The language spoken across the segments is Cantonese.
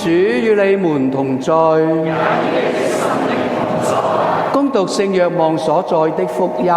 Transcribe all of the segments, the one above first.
主與你們同在。恭讀聖若望所載的福音。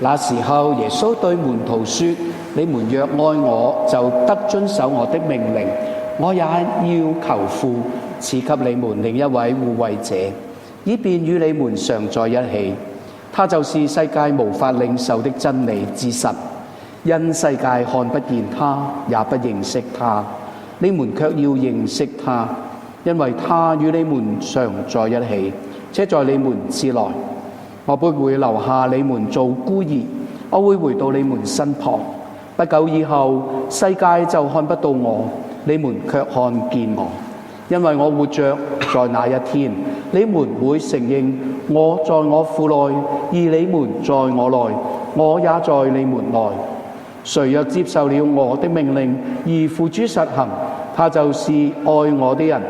那時候，耶穌對門徒說：你們若愛我，就得遵守我的命令。我也要求父賜給你們另一位護慰者，以便與你們常在一起。他就是世界無法領受的真理之神，因世界看不見他，也不認識他。你們卻要認識他，因為他與你們常在一起，且在你們之內。我不會留下你們做孤兒，我會回到你們身旁。不久以後，世界就看不到我，你們卻看見我。因為我活着，在那一天，你們會承認我在我父內，而你們在我內，我也在你們內。誰若接受了我的命令而付諸實行，他就是愛我的人。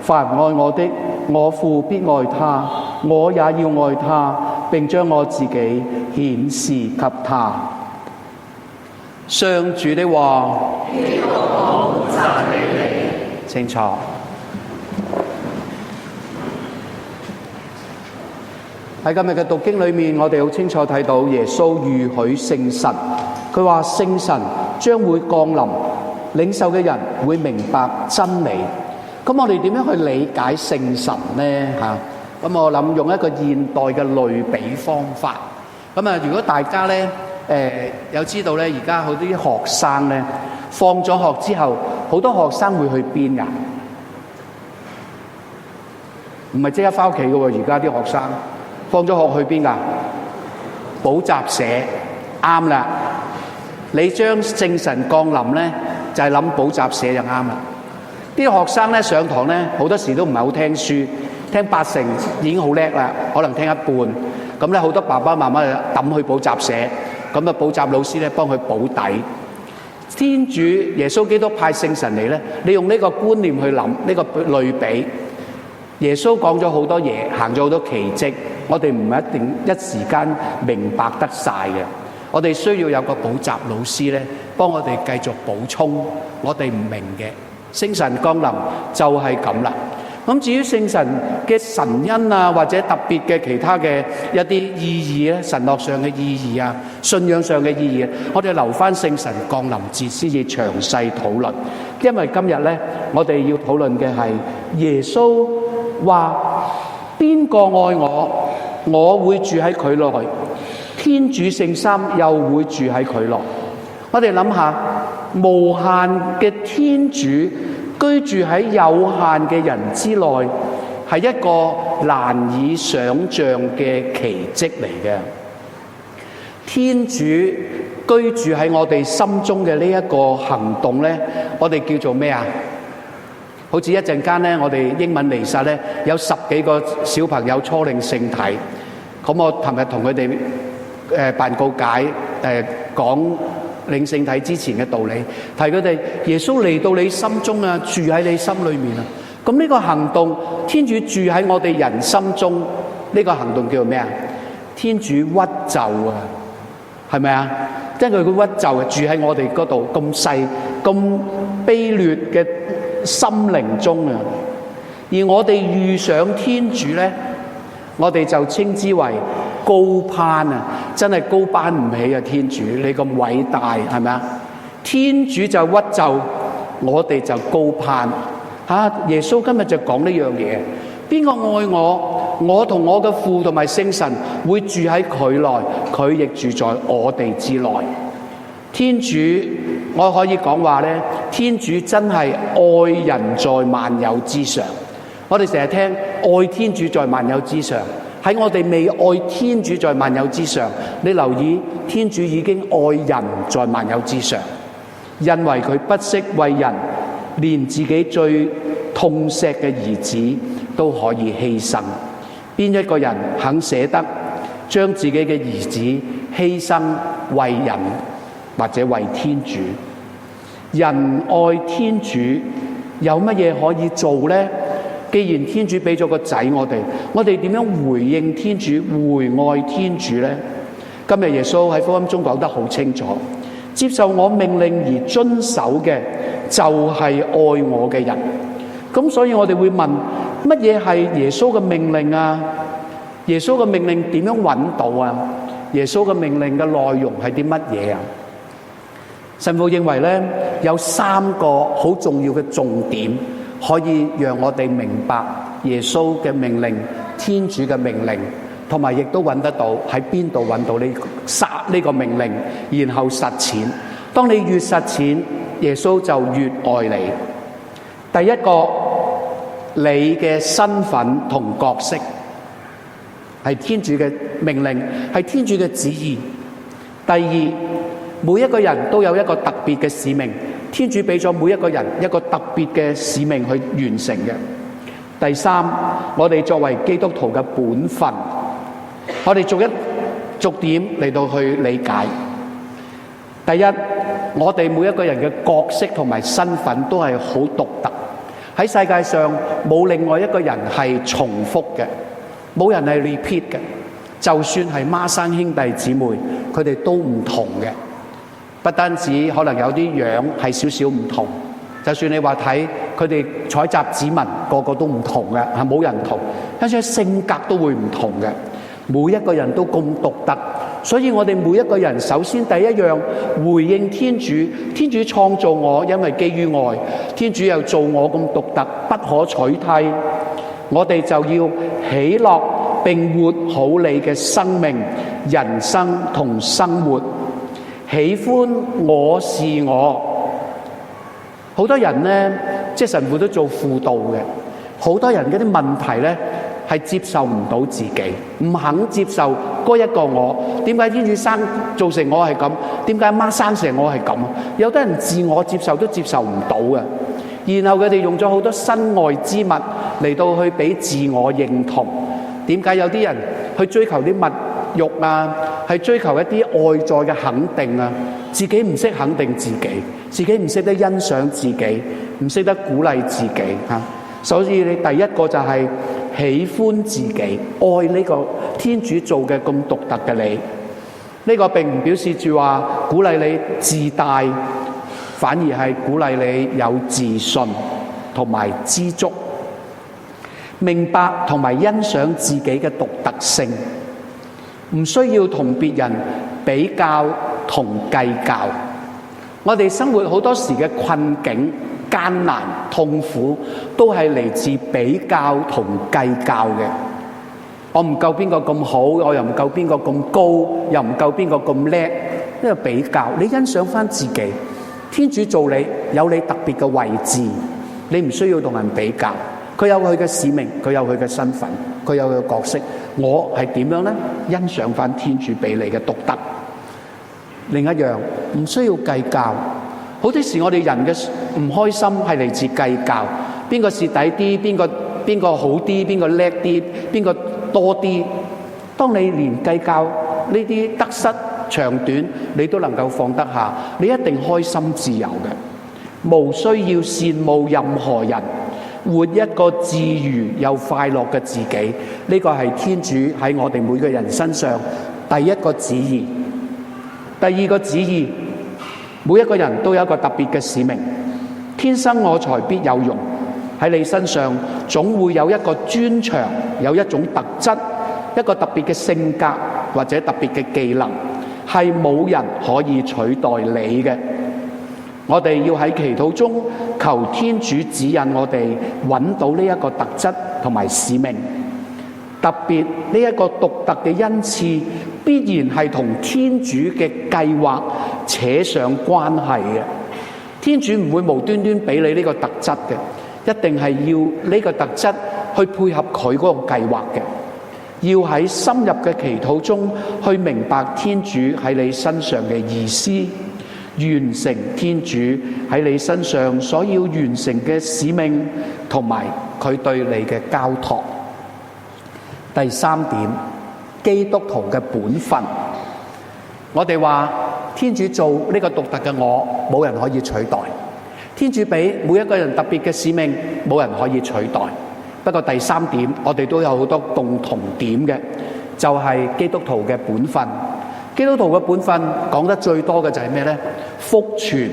凡愛我的，我父必愛他，我也要愛他，並將我自己顯示給他。上主的話。清楚。喺今日嘅讀經裏面，我哋好清楚睇到耶穌預許聖神。佢話聖神將會降臨，領受嘅人會明白真理。咁我哋點樣去理解聖神呢？咁我諗用一個現代嘅類比方法。咁啊，如果大家咧有知道咧，而家好多啲學生咧放咗學之後，好多學生會去邊㗎？唔係即刻返屋企嘅喎，而家啲學生放咗學去邊㗎？補習社。啱啦。你將聖神降臨咧，就係諗補習社就啱啦。啲學生咧上堂咧，好多時都唔係好聽書，聽80已經好叻啦，可能聽一半。咁咧好多爸爸媽媽就抌去補習社，咁啊補習老師咧幫佢補底。天主耶穌基督派聖神嚟咧，你用呢個觀念去諗呢個類比。耶穌講咗好多嘢，行咗好多奇蹟，我哋唔係一定一時間明白得晒嘅。我哋需要有個補習老師咧，幫我哋繼續補充我哋唔明嘅。聖神降臨就係咁啦。咁至於聖神嘅神恩啊，或者特別嘅其他嘅一啲意義咧，神學上嘅意義啊，信仰上嘅意義，我哋留翻聖神降臨節先至詳細討論。因為今日咧，我哋要討論嘅係耶穌話邊個愛我，我會住喺佢內。天主聖三又會住喺佢內。我哋諗下，無限嘅天主居住喺有限嘅人之內，係一個難以想像嘅奇蹟嚟嘅。天主居住喺我哋心中嘅呢一個行動咧，我哋叫做咩啊？好似一陣間咧，我哋英文彌撒咧有10幾個小朋友初領聖體。咁我琴日同佢哋辦告解，講領聖體之前嘅道理，提佢哋耶穌嚟到你心中啊，住喺你心裏面啊。咁呢個行動，天主住喺我哋人心中，呢個行動叫做咩啊？天主屈就啊，係咪啊？即係佢屈就啊，住喺我哋嗰度咁細、咁卑劣嘅心靈中啊。而我哋遇上天主咧，我哋就稱之為高攀啊！真係高攀唔起啊！天主你咁偉大，係咪啊？天主就屈就，我哋就高攀嚇。耶穌今日就講呢樣嘢，邊個愛我，我同我嘅父同埋聖神會住喺佢內，佢亦住在我哋之內。天主，我可以講話咧，天主真係愛人在萬有之上。我哋成日聽愛天主在萬有之上。喺我哋未愛天主在萬有之上，你留意天主已經愛人在萬有之上，因為佢不惜為人，連自己最痛錫嘅兒子都可以犧牲。邊一個人肯捨得將自己嘅兒子犧牲為人或者為天主？人愛天主有乜嘢可以做呢？既然天主俾咗個仔我哋點樣回應天主、回愛天主呢？今日耶穌喺福音中講得好清楚，接受我命令而遵守嘅就係愛我嘅人。咁所以我哋會問，乜嘢係耶穌嘅命令啊？耶穌嘅命令點樣揾到啊？耶穌嘅命令嘅內容係啲乜嘢啊？神父認為咧，有3個好重要嘅重點，可以讓我哋明白耶穌嘅命令、天主嘅命令，同埋亦都揾得到喺邊度揾到呢個命令，然後實踐。當你越實踐，耶穌就越愛你。第一個，你嘅身份同角色係天主嘅命令，係天主嘅旨意。第二，每一個人都有一個特別嘅使命，天主俾咗每一個人一個特別嘅使命去完成嘅。第三，我哋作為基督徒嘅本分，我哋逐點嚟到去理解。第一，我哋每一個人嘅角色同埋身份都係好獨特，喺世界上冇另外一個人係重複嘅，冇人係 repeat 嘅。就算係孖生兄弟姊妹，佢哋都唔同嘅。不單止可能有啲樣係少少唔同，就算你話睇佢哋採集指紋，個個都唔同嘅，係冇人同。跟住性格都會唔同嘅，每一個人都咁獨特。所以我哋每一個人首先第一樣回應天主，天主創造我，因為基於愛，天主又做我咁獨特，不可取替。我哋就要喜樂並活好你嘅生命、人生同生活。喜歡我是我。好多人呢，即係神父都做輔導嘅，好多人嗰啲問題呢係接受唔到自己，唔肯接受嗰一個我。點解天主造成我係咁？點解媽生成我係咁？有啲人自我接受都接受唔到嘅，然後佢哋用咗好多身外之物嚟到去俾自我認同。點解有啲人去追求啲物欲啊，係追求一啲外在嘅肯定啊，自己唔識肯定自己，自己唔識得欣賞自己，唔識得鼓勵自己嚇。所以你第一個就係喜歡自己，愛呢個天主做嘅咁獨特嘅你。呢個並唔表示住話鼓勵你自大，反而係鼓勵你有自信同埋知足，明白同埋欣賞自己嘅獨特性。唔需要同別人比較同計較。我哋生活好多時嘅困境、艱難、痛苦，都係嚟自比較同計較嘅。我唔夠邊個咁好，我又唔夠邊個咁高，又唔夠邊個咁叻。呢個比較，你欣賞翻自己。天主做你，有你特別嘅位置，你唔需要同人比較。佢有佢嘅使命，佢有佢嘅身份，佢有佢嘅角色。我係點樣呢？欣賞翻天主俾你嘅獨特。另一樣，唔需要計較。好多時我哋人嘅唔開心係嚟自計較，邊個蝕底啲，邊個好啲，邊個叻啲，邊個多啲。當你連計較呢啲得失長短，你都能夠放得下，你一定開心自由嘅。無需要羨慕任何人。活一個自如又快樂嘅自己，呢個係天主喺我哋每個人身上第一個旨意。第二個旨意，每一個人都有一個特別嘅使命。天生我材必有用，喺你身上總會有一個專長，有一種特質，一個特別嘅性格或者特別嘅技能，係冇人可以取代你嘅。我哋要喺祈禱中求天主指引我哋揾到呢一個特質同埋使命。特別呢一個獨特嘅恩賜，必然係同天主嘅計劃扯上關係嘅。天主唔會無端端俾你呢個特質嘅，一定係要呢個特質去配合佢嗰個計劃嘅。要喺深入嘅祈禱中去明白天主喺你身上嘅意思，完成天主喺你身上所要完成嘅使命，同埋佢對你嘅交託。第三點，基督徒嘅本分。我哋話天主做呢個獨特嘅我，冇人可以取代。天主俾每一個人特別嘅使命，冇人可以取代。不過第三點，我哋都有好多共同點嘅，就係基督徒嘅本分。基督徒嘅本分講得最多嘅就係咩呢？福傳，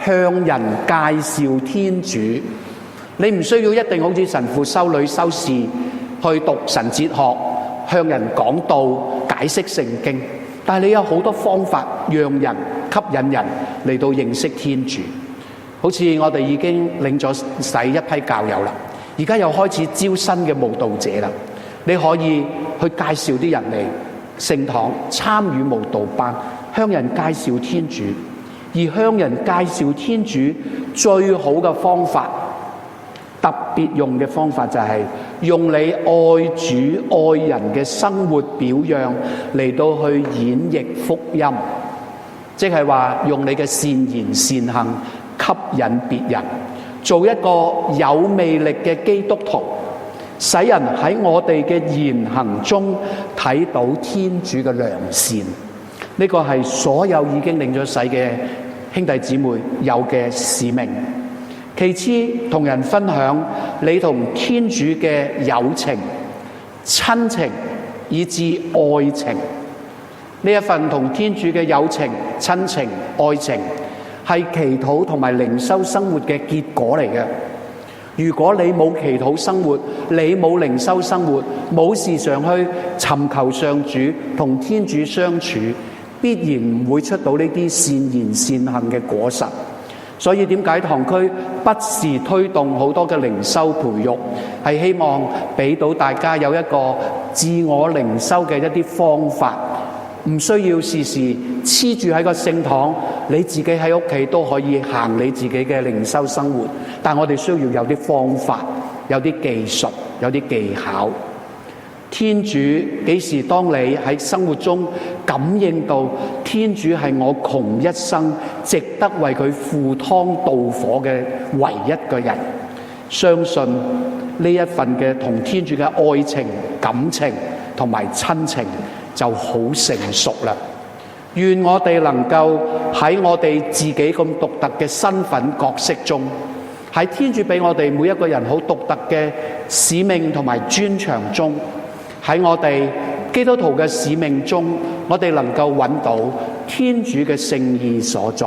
向人介紹天主。你唔需要一定好似神父、修女、修士去讀神哲學，向人講道、解釋聖經，但係你有好多方法讓人吸引人嚟到認識天主。好似我哋已經領咗洗一批教友啦，而家又開始招新嘅慕道者啦。你可以去介紹啲人嚟聖堂參與慕道班，向人介紹天主。而向人介紹天主最好嘅方法，特別用嘅方法就係用你愛主愛人嘅生活表樣嚟到去演繹福音，即係話用你嘅善言善行吸引別人，做一個有魅力嘅基督徒，使人喺我哋嘅言行中睇到天主嘅良善。呢個係所有已經領咗洗嘅兄弟姊妹有嘅使命。其次，同人分享你同天主嘅友情、親情以至愛情。呢一份同天主嘅友情、親情、愛情係祈禱同埋靈修生活嘅結果嚟嘅。如果你冇祈禱生活，你冇靈修生活，冇時常去尋求上主同天主相處，必然唔會出到呢啲善言善行嘅果實。所以點解堂區不時推動好多嘅靈修培育，係希望俾到大家有一個自我靈修嘅一啲方法，唔需要時時黐住喺個聖堂，你自己喺屋企都可以行你自己嘅靈修生活。但我哋需要有啲方法，有啲技術，有啲技巧。天主幾時當你喺生活中感應到天主係我窮一生值得為佢赴湯蹈火嘅唯一個人，相信呢一份嘅同天主嘅愛情、感情同埋親情就好成熟啦。願我哋能夠喺我哋自己咁獨特嘅身份角色中，喺天主俾我哋每一個人好獨特嘅使命同埋專長中，喺我哋基督徒嘅使命中，我哋能夠揾到天主嘅聖意所在。